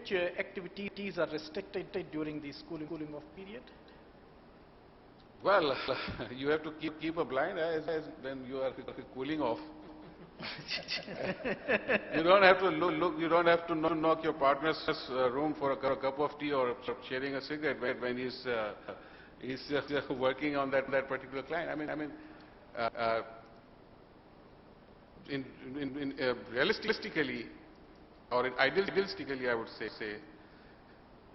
which activities are restricted during the cooling off period? Well, you have to keep a blind eye when you are cooling off. You don't have to look. You don't have to knock your partner's room for a cup of tea or sharing a cigarette when he's working on that particular client. I mean, realistically or idealistically, I would say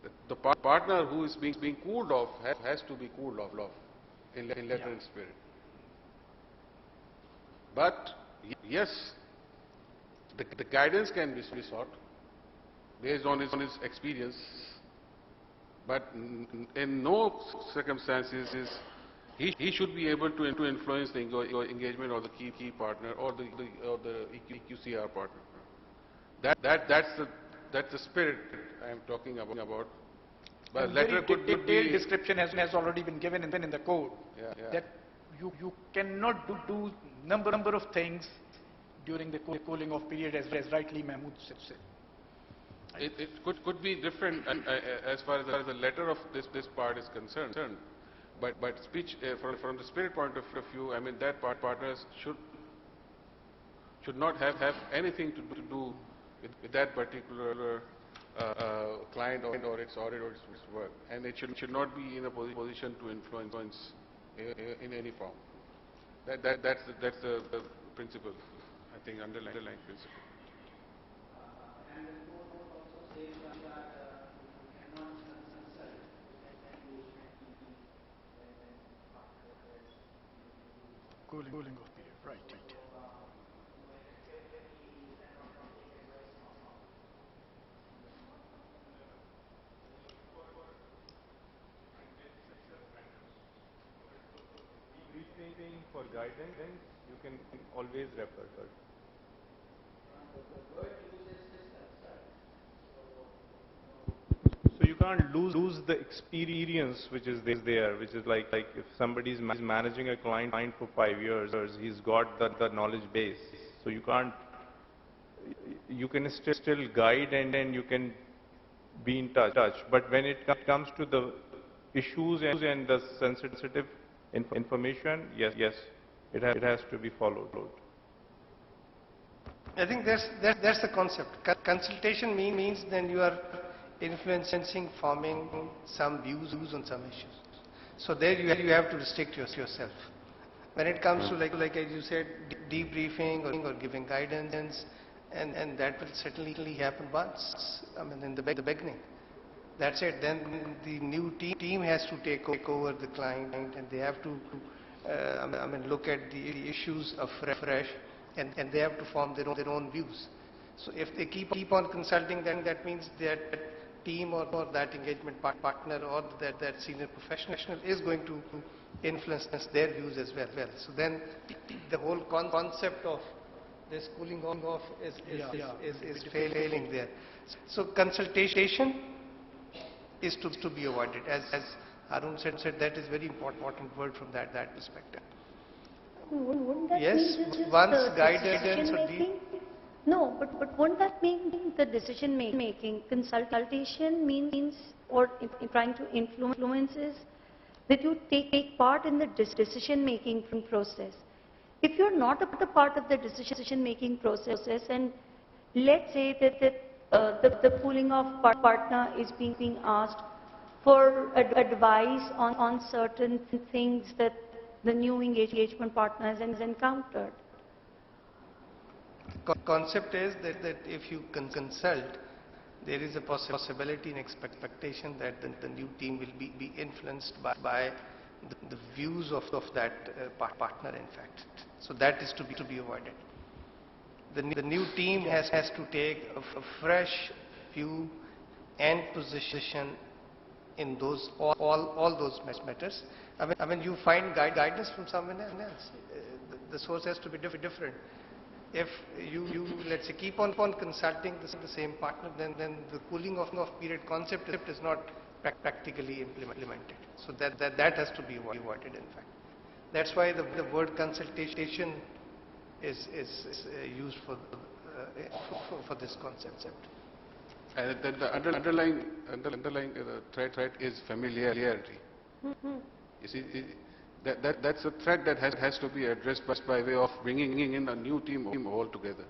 that the partner who is being cooled off has to be cooled off in letter and spirit. But yes, the guidance can be sought based on his experience, but in no circumstances he should be able to influence the engagement of the key partner or the EQCR partner. That's the spirit I am talking about. But letter could be detailed description has already been given in the code. That you cannot do number of things during the cooling off period, as rightly Mahmood said. It could be different as far as the letter of this part is concerned. But speech from the spirit point of view, I mean that partners should not have anything to do with that particular client or its audit or its work, and it should not be in a position to influence in any form. That's the principle, I think, underlying principle. And the code also says that you cannot consult engagement Cooling off period, right. Briefing for guidance, you can always refer to it. The word uses is consult. So you can't lose the experience which is there, which is like if somebody is managing a client for 5 years, he's got the knowledge base. So you can still guide and you can be in touch. But when it comes to the issues and the sensitive information, yes, it has to be followed. I think that's the concept. Consultation means then you are influencing, forming some views on some issues. So there you have to restrict yourself. When it comes to like as you said, debriefing or giving guidance, and that will certainly happen once. I mean in the beginning. That's it. Then the new team has to take over the client, and they have to look at the issues afresh, and they have to form their own views. So if they keep on consulting, then that means that team or that engagement partner or that senior professional is going to influence their views as well. So then the whole concept of this cooling off is failing there. So consultation is to be avoided. As Arun said, that is very important word from that perspective. Wouldn't that yes, mean once the guidance or no, but wouldn't that mean the decision making? Consultation means, or trying to influence is that you take part in the decision making process. If you're not a part of the decision making process, and let's say that the cooling off partner is being asked for advice on certain things that the new engagement partner has encountered. Concept is that if you consult, there is a possibility and expectation that the new team will be influenced by the views of that partner, in fact. So that is to be avoided. The new team has to take a fresh view and position in those all those matters. I mean you find guidance from someone else. The source has to be different. If you let's say keep on consulting the same partner, then the cooling off period concept is not practically implemented. So that has to be avoided, in fact. That's why the word consultation is used for this concept. And then the underlying threat is familiarity. You see, that's a threat that has to be addressed by way of bringing in a new team altogether.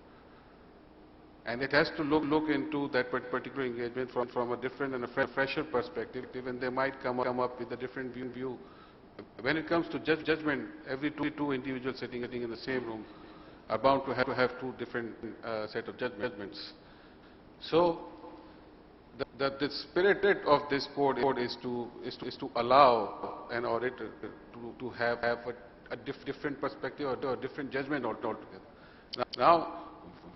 And it has to look into that particular engagement from a different and a fresher perspective, and they might come up with a different view. When it comes to judgment, every two individuals sitting in the same room are bound to have two different set of judgments. So the spirit of this code is to allow an auditor to have a different perspective or a different judgment altogether. Now,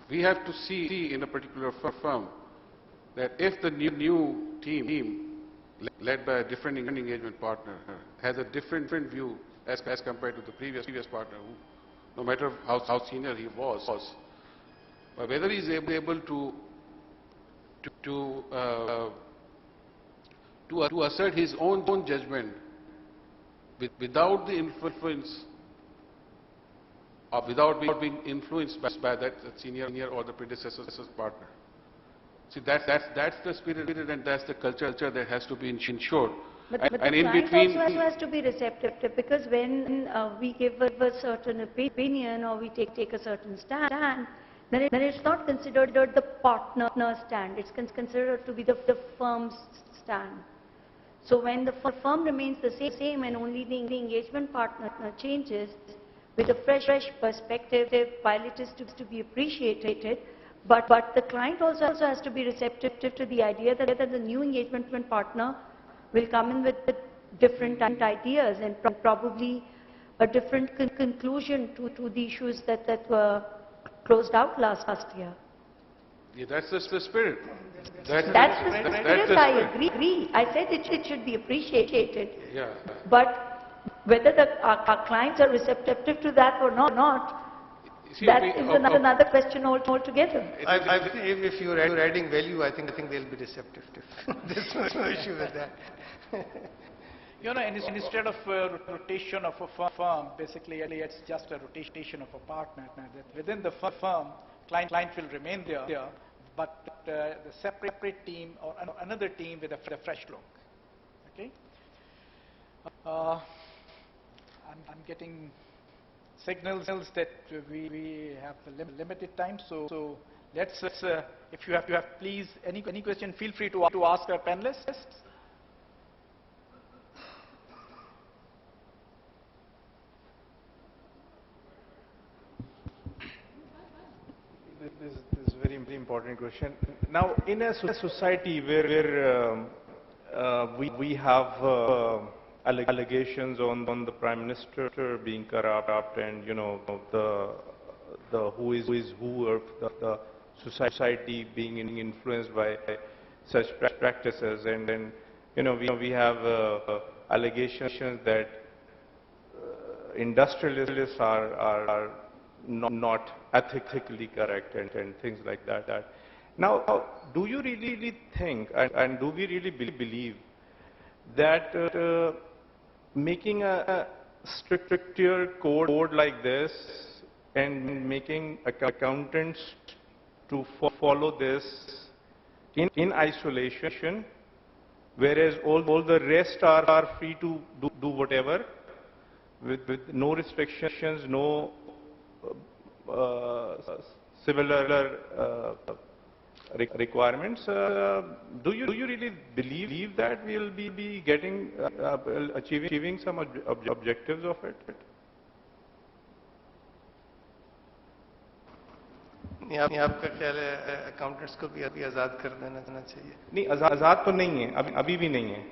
we have to see in a particular firm that if the new team led by a different engagement partner has a different view as compared to the previous partner, who, no matter how senior he was, but whether he is able to assert his own judgment without the influence or without being influenced by that senior or the predecessor's partner. See, that's the spirit and that's the culture that has to be ensured. But the client also has to be receptive, because when we give a certain opinion or we take a certain stand, then it's not considered the partner stand, it's considered to be the firm's stand. So when the firm remains the same and only the engagement partner changes, with a fresh perspective, while it is to be appreciated, but the client also has to be receptive to the idea that the new engagement partner will come in with different ideas and probably a different conclusion to the issues that were closed out last year. Yeah, that's the spirit. That's the spirit, I agree. I said it should be appreciated. Yeah. But whether our clients are receptive to that or not, that is another question altogether. If you're adding value, I think they'll be receptive. There's no issue with that. You know, instead of rotation of a firm, basically it's just a rotation of a partner. Now, that within the firm, client will remain there, but the separate team or another team with a fresh look. Okay. I'm getting signals that we have a limited time, so let's, if you have please, any question, feel free to ask our panelists. This is a very important question. Now, in a society where we have allegations on the Prime Minister being corrupt, and the who is who of the society being influenced by such practices, and then we have allegations that industrialists are not ethically correct and things like that. Now, do you really think, and do we really believe that making a stricter code like this and making accountants to follow this in isolation, whereas all the rest are free to do whatever with no restrictions, no similar requirements? Do you really believe that we will be getting achieving some objectives of it? नहीं आपका ख्याल है accountants को भी आज़ाद कर देना चाहिए? नहीं, आज़ाद तो नहीं है, अभी भी नहीं है.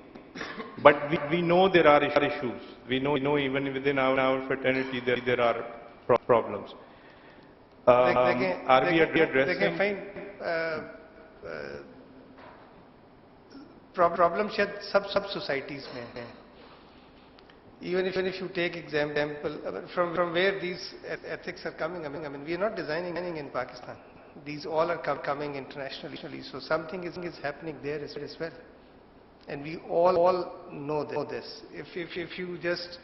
But we know there are issues. We know even within our fraternity there are problems. Are we addressing? Problem शायद सब सोसाइटीज में है. Even if you take example from where these ethics are coming, I mean, we are not designing anything in Pakistan. These all are coming internationally. So something is happening there as well, and we all know this. If you just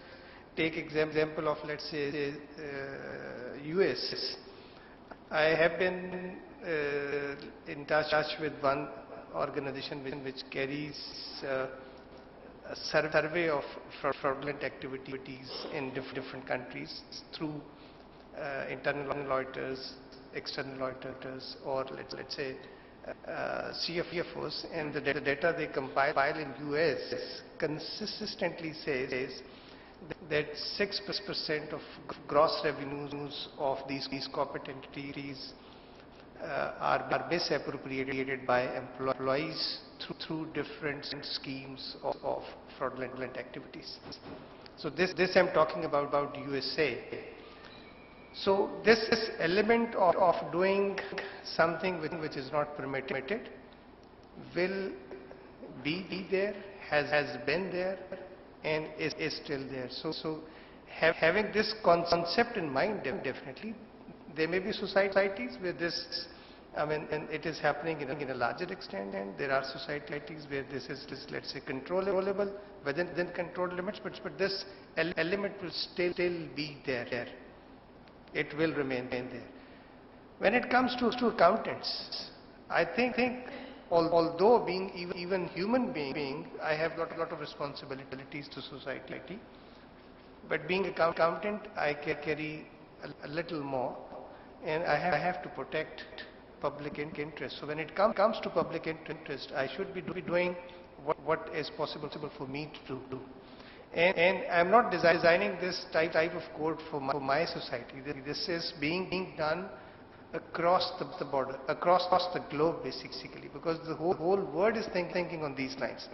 take example of, let's say, US, I have been in touch with organization which carries a survey of fraudulent activities in different countries through internal auditors, external auditors, or let's say CFOs, and the data they compile in US consistently says that 6% of gross revenues of these corporate entities are misappropriated by employees through different schemes of fraudulent activities. So this I'm talking about USA. So this element of doing something which is not permitted will be there, has been there, and is still there. So having this concept in mind, definitely, there may be societies where this, and it is happening in a larger extent, and there are societies where this is, let's say, controllable within controlled limits, but this element will still be there. It will remain there. When it comes to accountants, I think although being even human being, I have lot of responsibilities to society, but being accountant, I carry a little more, and I have to protect public interest. So when it comes to public interest, I should be doing what is possible for me to do. And I'm not designing this type of code for my society. This is being done across the border, across the globe, basically, because the whole world is thinking on these lines.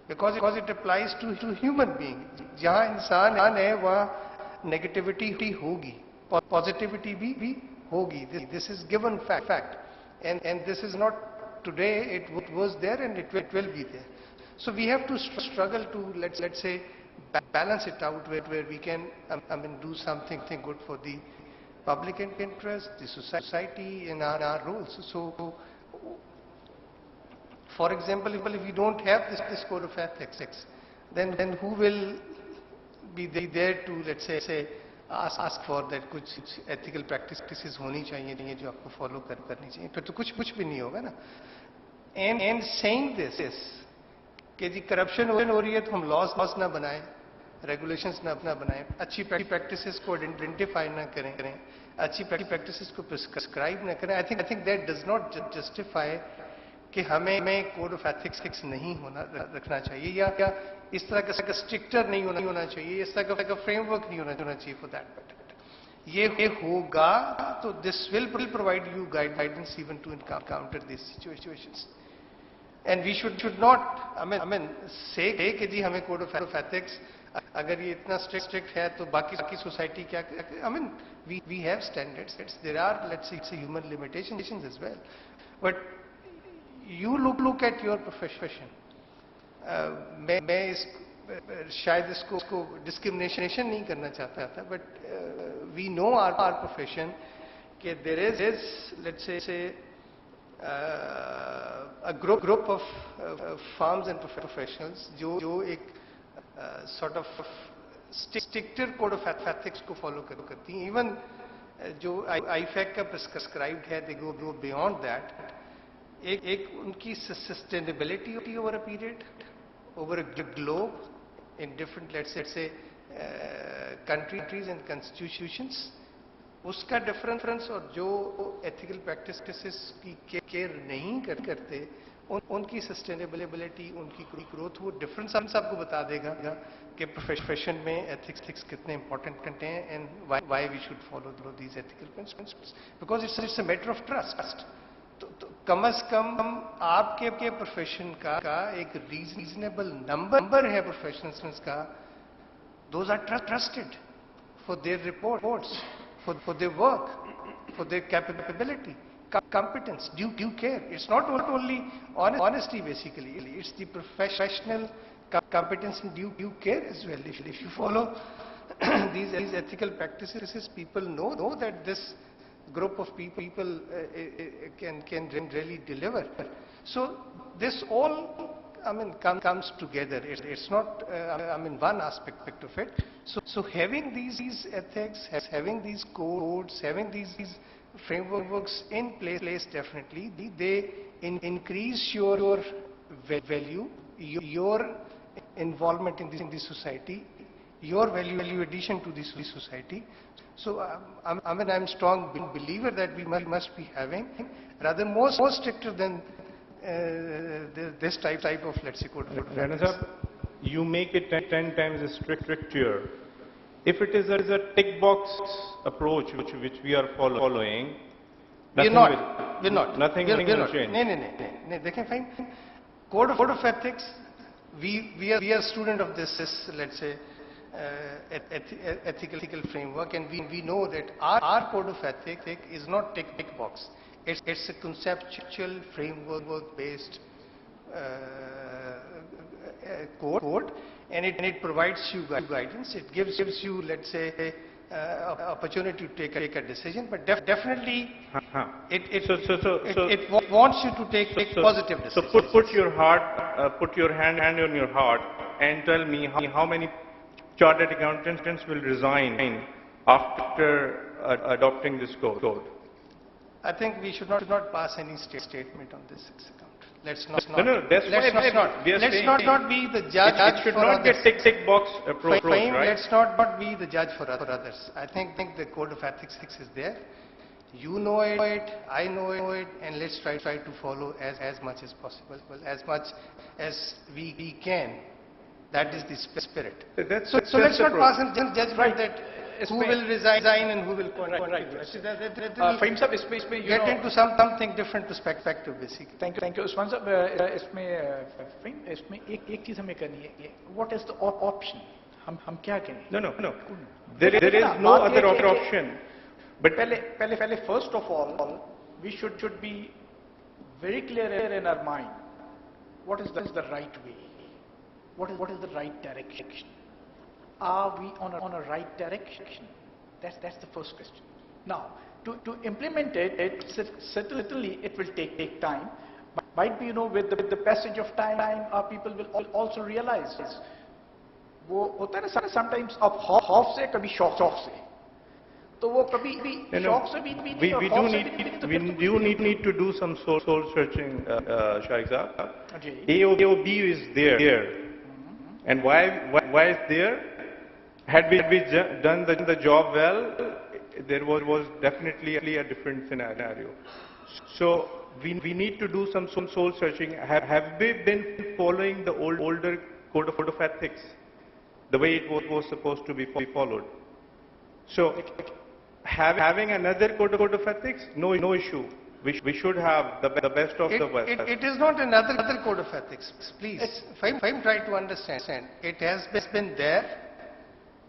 Because it applies to human being. जहाँ इंसान है वहाँ negativity होगी, positivity भी होगी. This is given fact, and this is not today. It was there, and it will be there. So we have to struggle to let's say balance it out where we can do something good for the public interest, the society, and our roles. So, for example, if we don't have this code of ethics, then who will be there to, let's say, ask for that कुछ ethical practices होनी चाहिए जो आपको follow करनी चाहिए, फिर तो कुछ भी नहीं होगा ना. And saying this कि जी corruption हो रही है तो हम laws ना बनाएं, regulations ना बनाएं, अच्छी practices को identify ना करें, अच्छी practices को prescribe ना करें. I think that does not justify कि हमें code of ethics नहीं रखना चाहिए, या इस तरह का stricter नहीं होना चाहिए, इस तरह का framework नहीं होना चाहिए for that matter. ये होगा तो this will provide you guidance even to encounter these situations. And we should not, say कि जी हमें code of ethics, अगर ये इतना strict है तो बाकी society क्या, we have standards. There are, let's say, human limitations as well. But you look at your profession. मैं शायद इसको discrimination नहीं करना चाहता था, but we know our profession कि there is, let's say, a group of firms and professionals जो एक sort of stricter code of ethics को follow करती हैं. Even जो ICAP का prescribed है, they go beyond that. एक उनकी sustainability over a period, over a globe, in different, let's say, countries and constitutions, उसका difference और जो ethical practices की care नहीं करते, उनकी sustainability, उनकी growth, वो difference आपको बता देगा कि profession में ethics कितने important हैं, and why we should follow these ethical principles, because it's a matter of trust. तो कम से कम आपके प्रोफेशन का एक रीजनेबल नंबर है प्रोफेशनल्स का, those are trusted for their reports, for their work, for their capability, competence, due care. It's not only honesty basically, it's the professional competence and due care as well. If you follow these ethical practices, people know that this group of people can really deliver. So this all, comes together. It's not, one aspect of it. So having these ethics, having these codes, having these frameworks in place, definitely, they increase your value, your involvement in the society, your value addition to the society. So I'm strong believer that we must be having rather more stricter than this type of, let's say, code of Rana ethics. Sahab, you make it 10 times stricter. If it is a tick box approach which we are following, We're not. Nothing We're will not. change. No. They can find code of ethics. We are student of this, let's say, ethical framework, and we know that our code of ethics is not tick box. It's a conceptual framework based code, and it provides you guidance. It gives you, let's say, opportunity to take a decision, but definitely it wants you to take positive decisions. So put your hand on your heart and tell me how many chartered accountants will resign after adopting this code. I think we should not pass any statement on this account. Let's not. No, that's let's why not. we are Let's saying not be the judge. It should for not others. get tick box approach, Fine, right? let's not be the judge for others. I think the code of ethics is there. You know it, I know it, and let's try to follow as much as possible, as much as we can. That is the spirit. So let's not pass in judgment that who will resign and who will contribute. Fahim sahab, इसमें Get into something different perspective, basically. Thank you. Usman sahab, इसमें Fahim, इसमें एक चीज हमें करनी है. What is the option? हम क्या करें? No. There is no other option. But पहले first of all, we should be very clear in our mind. What is the right way? What is the right direction? Are we on a right direction? That's the first question. Now, to implement it, certainly it will take time. Might be, with the passage of time, our people will also realize this. वो होता है ना sometimes अब खौफ से कभी शौक से. तो वो कभी भी शौक से भी नहीं और खौफ से भी नहीं. We do need to do some soul searching, Shaikh Saab. Ji. AOB is there. And why is there? Had we done the job well, there was definitely a different scenario. So we need to do some soul searching. Have we been following the older code of ethics the way it was supposed to be followed? So having another code of ethics, no issue. We should have the best of the best. It is not another code of ethics. Please, if I'm trying to understand, it has been there.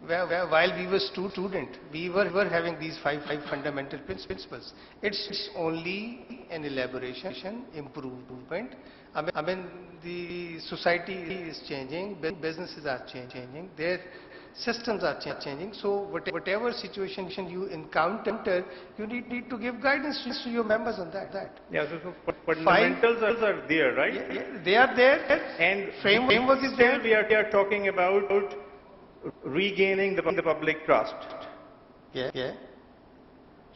While we were student, we were having these five fundamental principles. It's only an elaboration, improvement. I mean, the society is changing, businesses are changing, their systems are changing. So whatever situation you encounter, you need to give guidance to your members on that. Yeah, so fundamentals are there, right? Yeah, they are there, and framework is there. We are talking about regaining the public trust. Yeah.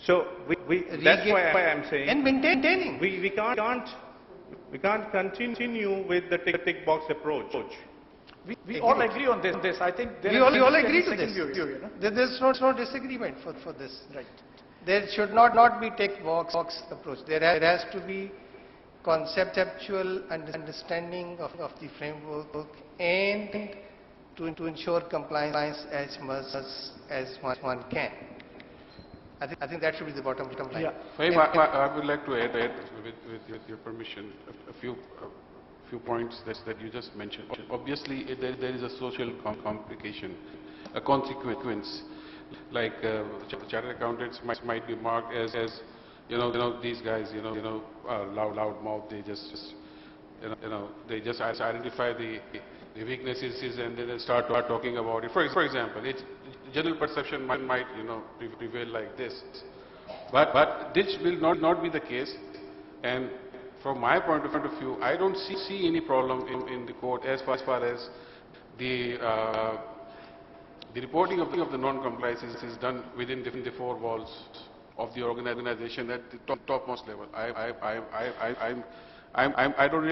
So that's why I'm saying. And maintaining. We can't continue with the tick box approach. We all agree on this. I think we all agree to this. View, There's no disagreement for this. Right. There should not be tick box approach. There has to be conceptual understanding of the framework and to ensure compliance as much as one can. I think that should be the bottom line. Yeah. Fahim, I would like to add with your permission a few points that you just mentioned. Obviously, there is a social complication, a consequence. Like chartered accountants might be marked as these guys are loud mouth. They just identify the weaknesses and then they start talking about it. For example, general perception might prevail like this, but this will not be the case. And from my point of view, I don't see any problem in the court as far as the reporting of the non-compliance is done within the four walls of the organization at the topmost level. I don't really